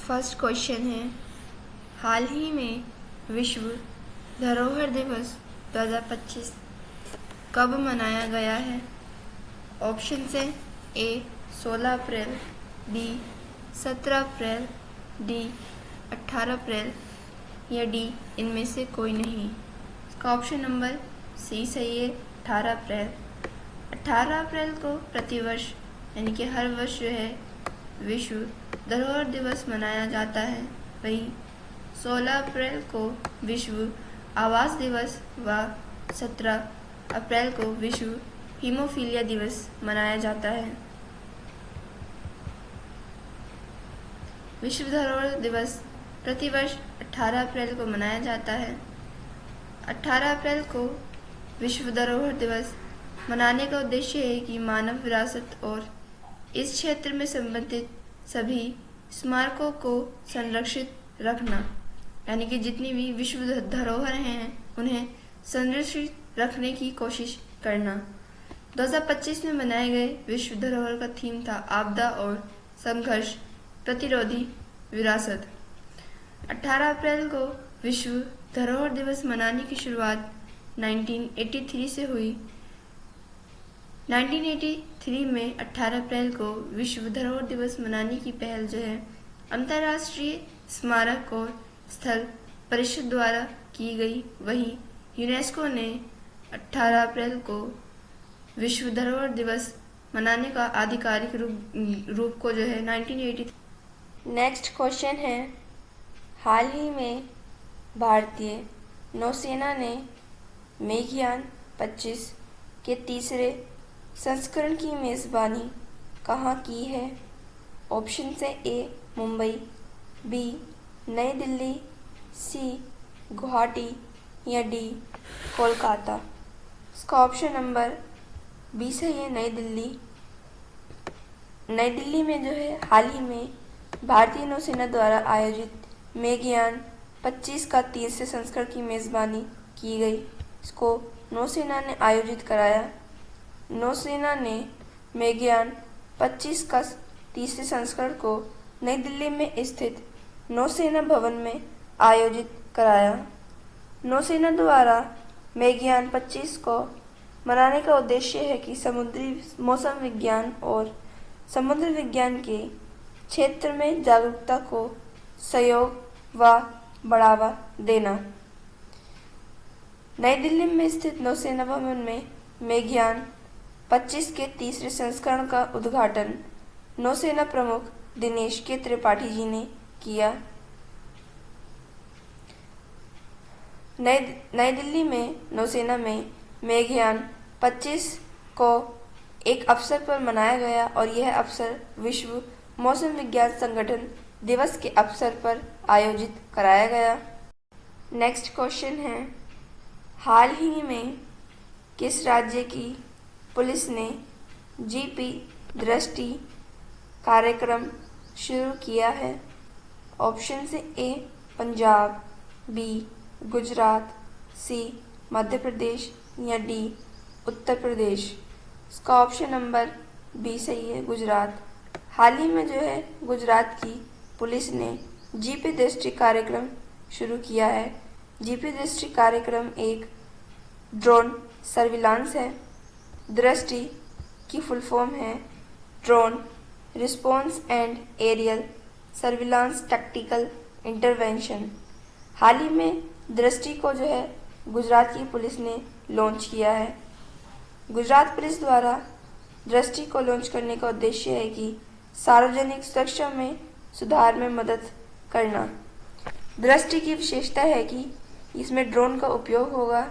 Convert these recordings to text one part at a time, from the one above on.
First question है, हाल ही में विश्व धरोहर दिवस 2025 कब मनाया गया है? ऑप्शन है ए 16 अप्रैल, बी 17 अप्रैल, डी 18 अप्रैल या डी इनमें से कोई नहीं। इसका ऑप्शन नंबर सी सही है, 18 अप्रैल। 18 अप्रैल को प्रतिवर्ष यानी कि हर वर्ष जो है विश्व धरोहर दिवस मनाया जाता है। वही 16 अप्रैल को विश्व आवास दिवस व 17 अप्रैल को विश्व हीमोफीलिया दिवस मनाया जाता है। विश्व धरोहर दिवस प्रतिवर्ष 18 अप्रैल को मनाया जाता है। 18 अप्रैल को विश्व धरोहर दिवस मनाने का उद्देश्य है कि मानव विरासत और इस क्षेत्र में संबंधित सभी स्मारकों को संरक्षित रखना, यानी कि जितनी भी विश्व धरोहर हैं उन्हें संरक्षित रखने की कोशिश करना। 2025 में मनाए गए विश्व धरोहर का थीम था आपदा और संघर्ष प्रतिरोधी विरासत। 18 अप्रैल को विश्व धरोहर दिवस मनाने की शुरुआत 1983 से हुई। 1983 में 18 अप्रैल को विश्व धरोहर दिवस मनाने की पहल जो है अंतर्राष्ट्रीय स्मारक और स्थल परिषद द्वारा की गई। वहीं यूनेस्को ने 18 अप्रैल को विश्व धरोहर दिवस मनाने का आधिकारिक रूप को जो है 1983। नेक्स्ट क्वेश्चन है, हाल ही में भारतीय नौसेना ने मेघयान 25 के तीसरे संस्करण की मेज़बानी कहाँ की है? ऑप्शन से ए मुंबई, बी नई दिल्ली, सी गुवाहाटी या डी कोलकाता। इसका ऑप्शन नंबर बी सही है, नई दिल्ली। नई दिल्ली में जो है हाल ही में भारतीय नौसेना द्वारा आयोजित मेघयान 25 का तीसरे संस्करण की मेज़बानी की गई। इसको नौसेना ने आयोजित कराया। नौसेना ने मेघयान 25 का तीसरे संस्करण को नई दिल्ली में स्थित नौसेना भवन में आयोजित कराया। नौसेना द्वारा मेघयान 25 को मनाने का उद्देश्य है कि समुद्री मौसम विज्ञान और समुद्र विज्ञान के क्षेत्र में जागरूकता को सहयोग व बढ़ावा देना। नई दिल्ली में स्थित नौसेना भवन में मेघयान 25 के तीसरे संस्करण का उद्घाटन नौसेना प्रमुख दिनेश के त्रिपाठी जी ने किया। नई दिल्ली में नौसेना में मेघयान 25 को एक अवसर पर मनाया गया और यह अवसर विश्व मौसम विज्ञान संगठन दिवस के अवसर पर आयोजित कराया गया। नेक्स्ट क्वेश्चन है, हाल ही में किस राज्य की पुलिस ने जीपी दृष्टि कार्यक्रम शुरू किया है? ऑप्शन से ए पंजाब, बी गुजरात, सी मध्य प्रदेश या डी उत्तर प्रदेश। इसका ऑप्शन नंबर बी सही है, गुजरात। हाल ही में जो है गुजरात की पुलिस ने जीपी दृष्टि कार्यक्रम शुरू किया है। जीपी दृष्टि कार्यक्रम एक ड्रोन सर्विलांस है। दृष्टि की फुल फॉर्म है drone response and aerial surveillance tactical intervention. हाल ही में दृष्टि को जो है गुजरात की पुलिस ने लॉन्च किया है। गुजरात पुलिस द्वारा दृष्टि को लॉन्च करने का उद्देश्य है कि सार्वजनिक सुरक्षा में सुधार में मदद करना। दृष्टि की विशेषता है कि इसमें ड्रोन का उपयोग होगा,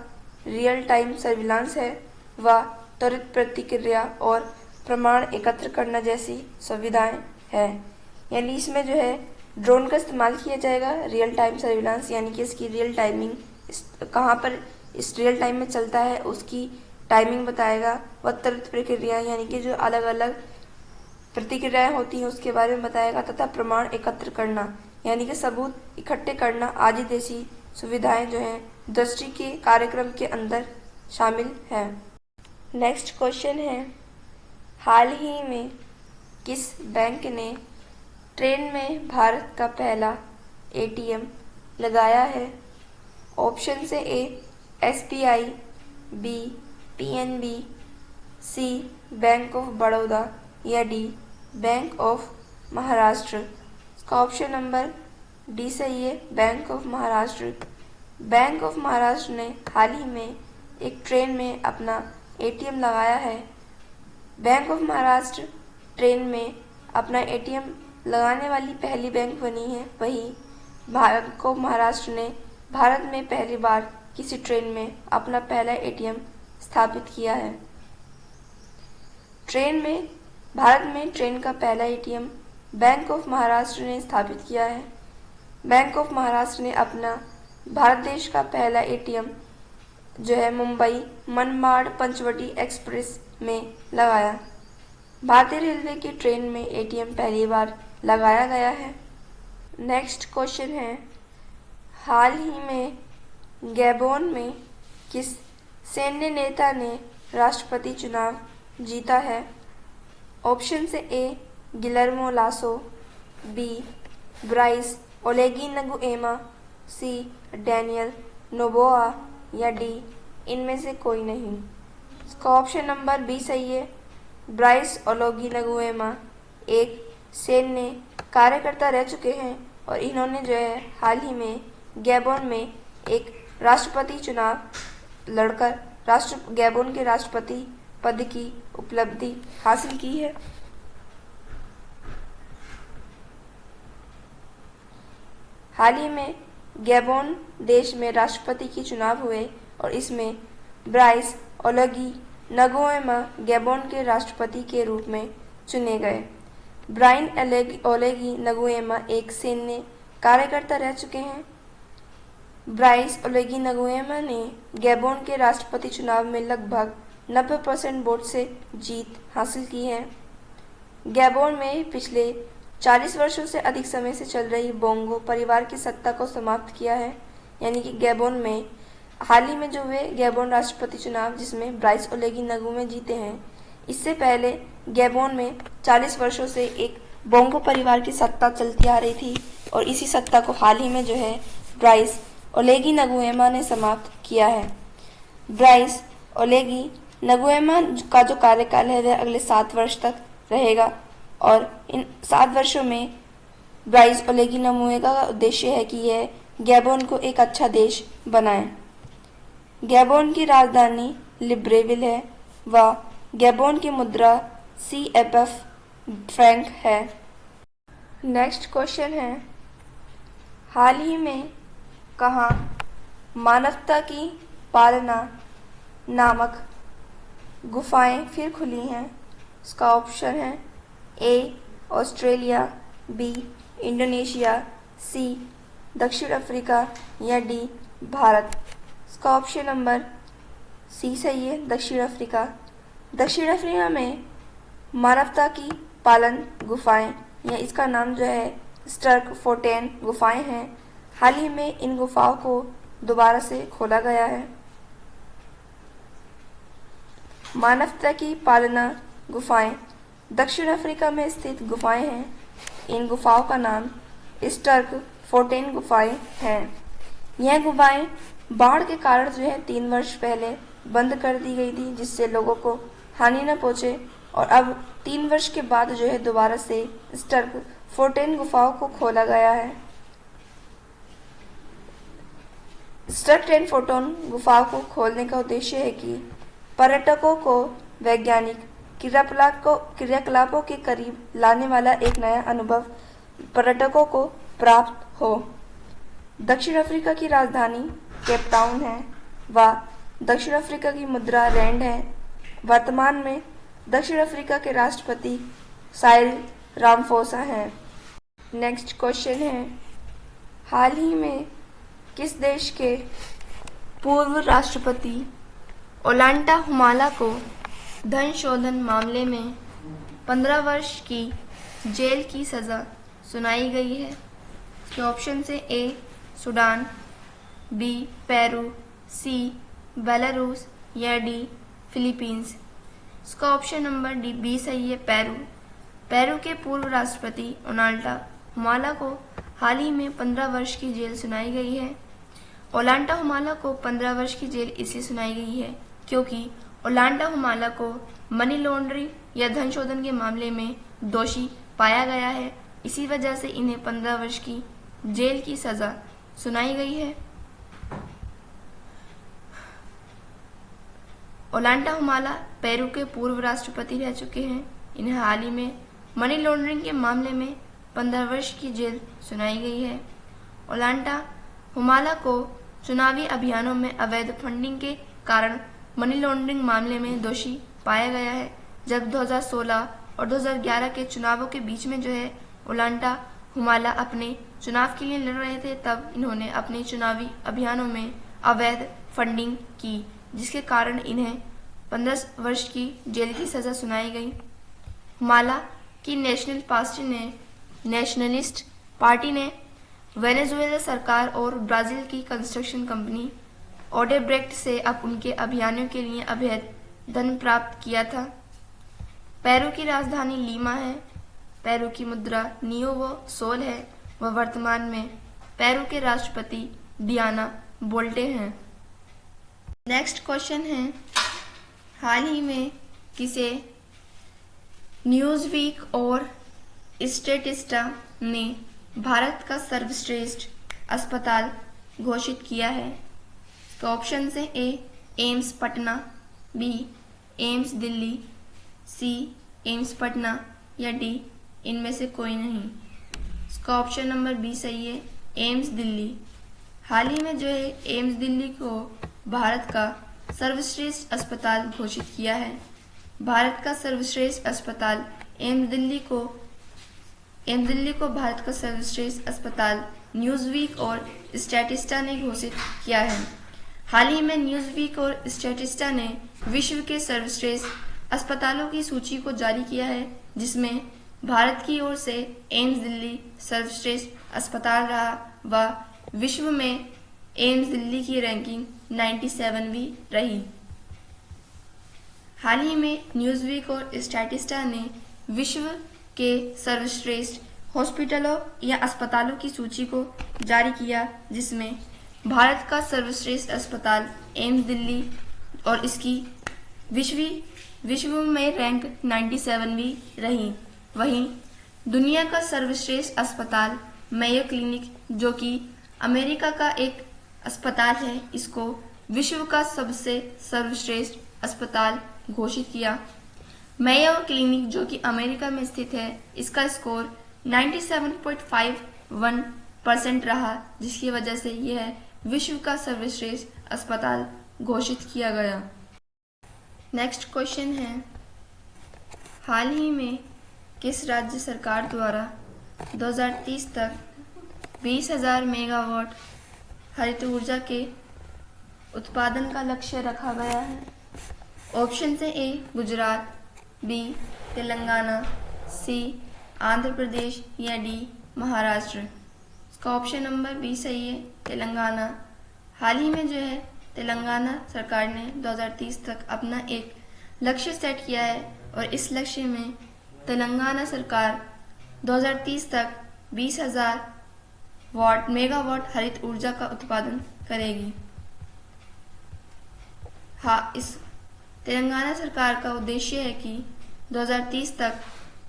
रियल टाइम सर्विलांस है व त्वरित प्रतिक्रिया और प्रमाण एकत्र करना जैसी सुविधाएं हैं। यानी इसमें जो है ड्रोन का इस्तेमाल किया जाएगा, रियल टाइम सर्विलांस यानी कि इसकी रियल टाइमिंग कहाँ पर इस रियल टाइम में चलता है उसकी टाइमिंग बताएगा व त्वरित प्रक्रिया यानी कि जो अलग अलग प्रतिक्रियाएं होती हैं उसके बारे में बताएगा तथा प्रमाण एकत्र करना यानी कि सबूत इकट्ठे करना आदि जैसी सुविधाएं जो हैं दृष्टि के कार्यक्रम के अंदर शामिल है। नेक्स्ट क्वेश्चन है, हाल ही में किस बैंक ने ट्रेन में भारत का पहला एटीएम लगाया है? ऑप्शन से A SBI, B PNB, C bank of Baroda या डी बैंक ऑफ महाराष्ट्र। इसका ऑप्शन नंबर डी सही है, bank of Maharashtra. Bank of Maharashtra ने हाल ही में एक ट्रेन में अपना एटीएम लगाया है। बैंक ऑफ महाराष्ट्र ट्रेन में अपना एटीएम लगाने वाली पहली बैंक बनी है। वहीं बैंक ऑफ महाराष्ट्र ने भारत में पहली बार किसी ट्रेन में अपना पहला एटीएम स्थापित किया है। भारत में ट्रेन का पहला एटीएम बैंक ऑफ महाराष्ट्र ने स्थापित किया है। बैंक ऑफ महाराष्ट्र ने अपना भारत देश का पहला एटीएम जो है मुंबई मनमाड़ पंचवटी एक्सप्रेस में लगाया। भारतीय रेलवे की ट्रेन में एटीएम पहली बार लगाया गया है। नेक्स्ट क्वेश्चन है, हाल ही में गैबोन में किस सैन्य नेता ने राष्ट्रपति चुनाव जीता है? ऑप्शन से ए गिलर्मो लासो, बी ब्राइस ओलेगी नगुएमा, सी डैनियल नोबोआ या डी इनमें से कोई नहीं। इसका ऑप्शन नंबर बी सही है। ब्राइस ओलेगी नगुएमा एक सैन्य कार्यकर्ता रह चुके हैं और इन्होंने जो है हाल ही में गैबोन में एक राष्ट्रपति चुनाव लड़कर गैबोन के राष्ट्रपति पद की उपलब्धि हासिल की है। हाल ही में गैबोन देश में राष्ट्रपति की चुनाव हुए और इसमें ब्राइस ओलेगी नगुएमा गैबोन के राष्ट्रपति के रूप में चुने गए। ब्राइन ओलेगी नगुएमा एक सैन्य कार्यकर्ता रह चुके हैं। ब्राइस ओलेगी नगुएमा ने गैबोन के राष्ट्रपति चुनाव में लगभग 90% वोट से जीत हासिल की है। गैबोन में पिछले 40 वर्षों से अधिक समय से चल रही बोंगो परिवार की सत्ता को समाप्त किया है। यानी कि गैबोन में हाल ही में जो हुए गैबोन राष्ट्रपति चुनाव जिसमें ब्राइस ओलेगी नगुएमा जीते हैं, इससे पहले गैबोन में 40 वर्षों से एक बोंगो परिवार की सत्ता चलती आ रही थी और इसी सत्ता को हाल ही में जो है ब्राइस ओलेगी नगुएमा ने समाप्त किया है। ब्राइस ओलेगी नगुएमा का जो कार्यकाल है वह अगले 7 वर्ष तक रहेगा और इन 7 वर्षों में ब्राइस ओलेगी नगुएमा का उद्देश्य है कि यह गैबोन को एक अच्छा देश बनाए। गैबोन की राजधानी लिब्रेविल है व गैबोन की मुद्रा CFF फ्रैंक है। नेक्स्ट क्वेश्चन है, हाल ही में कहाँ मानवता की पालना नामक गुफाएं फिर खुली हैं? इसका ऑप्शन है ए ऑस्ट्रेलिया, बी इंडोनेशिया, सी दक्षिण अफ्रीका या डी भारत। इसका ऑप्शन नंबर सी सही है, दक्षिण अफ्रीका। दक्षिण अफ्रीका में मानवता की पालन गुफाएं या इसका नाम जो है स्टर्कफोर्टेन गुफाएं हैं। हाल ही में इन गुफाओं को दोबारा से खोला गया है। मानवता की पालना गुफाएं दक्षिण अफ्रीका में स्थित गुफाएं हैं। इन गुफाओं का नाम स्टर्कफोर्टेन गुफाएं हैं। यह गुफाएं बाढ़ के कारण जो है 3 वर्ष पहले बंद कर दी गई थी जिससे लोगों को हानि न पहुंचे और अब 3 वर्ष के बाद जो है दोबारा से स्टर्कफोर्टेन गुफाओं को खोला गया है। स्टर्कफोर्टेन गुफाओं को खोलने का उद्देश्य है कि पर्यटकों को वैज्ञानिक क्रियाकलापों के करीब लाने वाला एक नया अनुभव पर्यटकों को प्राप्त हो। दक्षिण अफ्रीका की राजधानी केप टाउन है व दक्षिण अफ्रीका की मुद्रा रैंड है। वर्तमान में दक्षिण अफ्रीका के राष्ट्रपति साइरिल रामाफोसा हैं। नेक्स्ट क्वेश्चन है, हाल ही में किस देश के पूर्व राष्ट्रपति ओलांटा हुमाला को धन शोधन मामले में 15 वर्ष की जेल की सज़ा सुनाई गई है? इसके ऑप्शन से ए सूडान, बी पेरू, सी बेलारूस या डी फिलीपींस। इसका ऑप्शन नंबर डी बी सही है, पेरू। पेरू के पूर्व राष्ट्रपति ओलांटा हुमाला को हाल ही में 15 वर्ष की जेल सुनाई गई है। ओलांटा हुमाला को 15 वर्ष की जेल इसलिए सुनाई गई है क्योंकि ओलांटा हुमाला को मनी लॉन्ड्रिंग या धन शोधन के मामले में दोषी पाया गया है। इसी वजह से इन्हें 15 वर्ष की जेल की सजा सुनाई गई है। ओलांटा हुमाला पेरू के पूर्व राष्ट्रपति रह चुके हैं। इन्हें हाल ही में मनी लॉन्ड्रिंग के मामले में 15 वर्ष की जेल सुनाई गई है। ओलांटा हुमाला को चुनावी अभियानों में अवैध फंडिंग के कारण मनी लॉन्ड्रिंग मामले में दोषी पाया गया है। जब 2016 और 2011 के चुनावों के बीच में जो है ओलांटा हुमाला अपने चुनाव के लिए लड़ रहे थे, तब इन्होंने अपने चुनावी अभियानों में अवैध फंडिंग की, जिसके कारण इन्हें 15 वर्ष की जेल की सजा सुनाई गई। हुमाला की नेशनलिस्ट पार्टी ने वेनेजुएला सरकार और ब्राजील की कंस्ट्रक्शन कंपनी ओडेब्रेक्ट से अब उनके अभियानों के लिए अवैध धन प्राप्त किया था। पेरू की राजधानी लीमा है। पेरू की मुद्रा नियोवो सोल है। वह वर्तमान में पेरू के राष्ट्रपति डियाना बोल्टे हैं। नेक्स्ट क्वेश्चन है, हाल ही में किसे न्यूज़वीक और स्टैटिस्टा ने भारत का सर्वश्रेष्ठ अस्पताल घोषित किया है? तो ऑप्शन है A AIIMS Patna, B AIIMS Delhi, C AIIMS Patna या डी इनमें से कोई नहीं। इसका ऑप्शन नंबर बी सही है, एम्स दिल्ली। हाल ही में जो है एम्स दिल्ली को भारत का सर्वश्रेष्ठ अस्पताल घोषित किया है। भारत का सर्वश्रेष्ठ अस्पताल एम्स दिल्ली को भारत का सर्वश्रेष्ठ अस्पताल न्यूज़वीक और स्टैटिस्टा ने घोषित किया है। हाल ही में न्यूज़वीक और स्टैटिस्टा ने विश्व के सर्वश्रेष्ठ अस्पतालों की सूची को जारी किया है, जिसमें भारत की ओर से एम्स दिल्ली सर्वश्रेष्ठ अस्पताल रहा व विश्व में एम्स दिल्ली की रैंकिंग 97वीं रही। हाल ही में न्यूज़वीक और स्टैटिस्टा ने विश्व के सर्वश्रेष्ठ हॉस्पिटलों या अस्पतालों की सूची को जारी किया, जिसमें भारत का सर्वश्रेष्ठ अस्पताल एम्स दिल्ली और इसकी विश्व में रैंक 97वीं रही। वहीं दुनिया का सर्वश्रेष्ठ अस्पताल मेयो क्लिनिक, जो कि अमेरिका का एक अस्पताल है, इसको विश्व का सबसे सर्वश्रेष्ठ अस्पताल घोषित किया। मेयो क्लिनिक, जो कि अमेरिका में स्थित है, इसका स्कोर 97.51% रहा, जिसकी वजह से यह विश्व का सर्वश्रेष्ठ अस्पताल घोषित किया गया। नेक्स्ट क्वेश्चन है, हाल ही में किस राज्य सरकार द्वारा 2030 तक 20,000 मेगावाट हरित ऊर्जा के उत्पादन का लक्ष्य रखा गया है? ऑप्शन से ए गुजरात, बी तेलंगाना, सी आंध्र प्रदेश या डी महाराष्ट्र। इसका ऑप्शन नंबर बी सही है, तेलंगाना। हाल ही में जो है तेलंगाना सरकार ने 2030 तक अपना एक लक्ष्य सेट किया है और इस लक्ष्य में तेलंगाना सरकार 2030 तक 20,000 मेगावाट हरित ऊर्जा का उत्पादन करेगी। हाँ, इस तेलंगाना सरकार का उद्देश्य है कि 2030 तक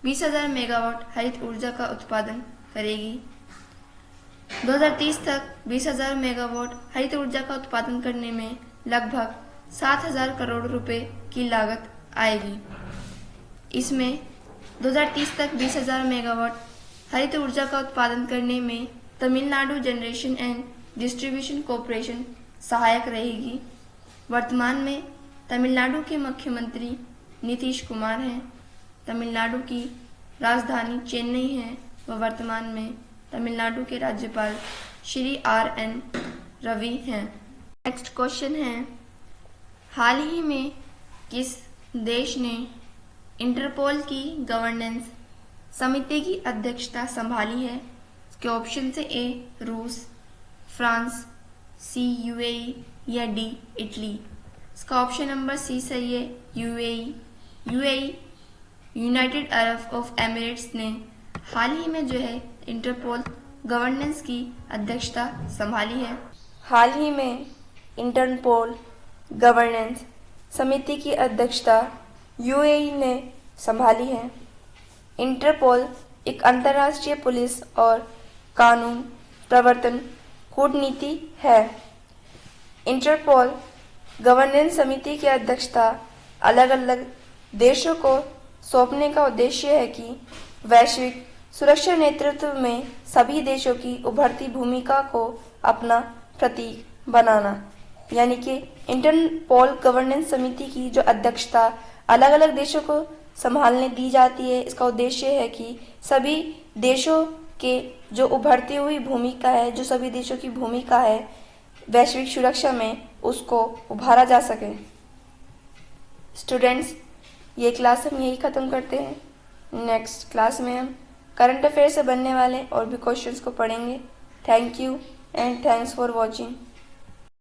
20,000 मेगावाट हरित ऊर्जा का उत्पादन करेगी। 2030 तक 20,000 मेगावाट हरित ऊर्जा का उत्पादन करने में लगभग 7,000 करोड़ रुपए की लागत आएगी। इसमें 2030 तक 20,000 मेगावाट हरित ऊर्जा का उत्पादन करने में Tamil Nadu generation and distribution corporation सहायक रहेगी। वर्तमान में तमिलनाडु के मुख्यमंत्री नीतीश कुमार हैं। तमिलनाडु की राजधानी चेन्नई है व वर्तमान में तमिलनाडु के राज्यपाल श्री RN रवि हैं। नेक्स्ट क्वेश्चन है, हाल ही में किस देश ने इंटरपोल की गवर्नेंस समिति की अध्यक्षता संभाली है? इसके ऑप्शन से ए रूस, फ्रांस, सी UAE या डी इटली। इसका ऑप्शन नंबर सी सही है, UAE United Arab of Emirates ने हाल ही में जो है इंटरपोल गवर्नेंस की अध्यक्षता संभाली है। हाल ही में इंटरपोल गवर्नेंस समिति की अध्यक्षता यूएई ने संभाली है। इंटरपोल एक अंतर्राष्ट्रीय पुलिस और कानून प्रवर्तन कूटनीति है। इंटरपोल गवर्नेंस समिति की अध्यक्षता अलग अलग देशों को सौंपने का उद्देश्य है कि वैश्विक सुरक्षा नेतृत्व में सभी देशों की उभरती भूमिका को अपना प्रतीक बनाना। यानी कि इंटरपोल गवर्नेंस समिति की जो अध्यक्षता अलग अलग देशों को संभालने दी जाती है, इसका उद्देश्य है कि सभी देशों के जो उभरती हुई भूमिका है, जो सभी देशों की भूमिका है वैश्विक सुरक्षा में, उसको उभारा जा सके। स्टूडेंट्स, ये क्लास हम यही ख़त्म करते हैं। नेक्स्ट क्लास में हम करंट अफेयर से बनने वाले और भी क्वेश्चंस को पढ़ेंगे। Thank you and thanks for watching.